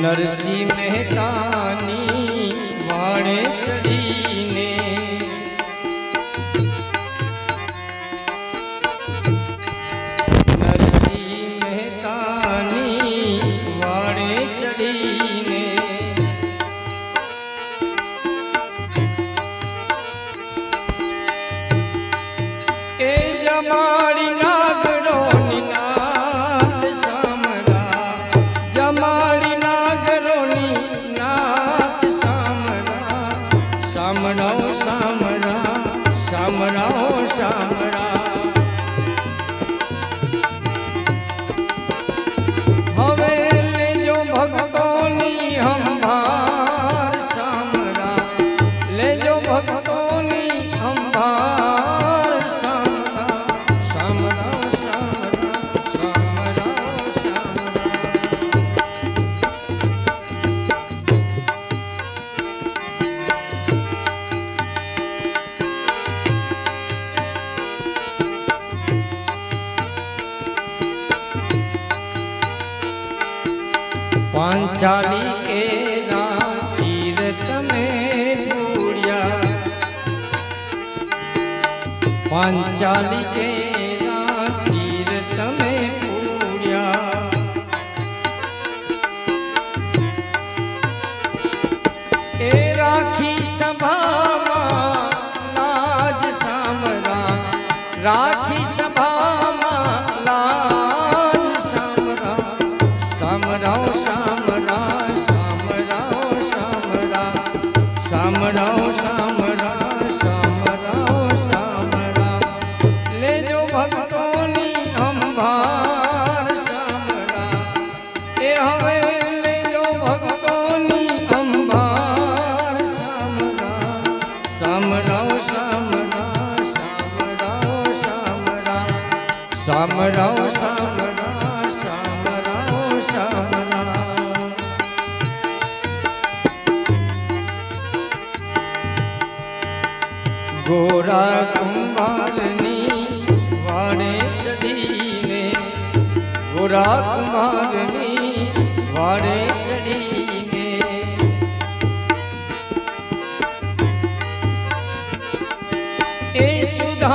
नरसिंह मेहतानी वाणे चढ़ीने नरसिंह मेहतानी वाणे चढ़ीने ए जमाड़ी नागरोनी नाथ सामरा जमाड़ी नागरोनी नाथ सामरा सामराओ सामरा सामराओ सामरा हवे ले जो भक्तोनी हम भार सामरा ले जो भक्तोनी हम भार सामरा सामराओ सामरा सामराओ सामरा पांचाली के चीरत में पूरिया पांचाली के चीरत में पूरिया ए राखी सभा लाज सामरा राखी सभा लाज सामरा सामराओ सामरा सामराओ सामरा सामराओ सामरा सामराओ सामरा ले जो भक्तोनी हम भार सामरा ए हवे ले जो भक्तोनी हम भार सामरा सामराओ सामरा सामराओ सामरा सामराओ सामरा सामराओ सामरा गोरा कुंभारनी वाणे चढ़ीने गोरा कुंभारनी वाणे चढ़ीने ए सुधा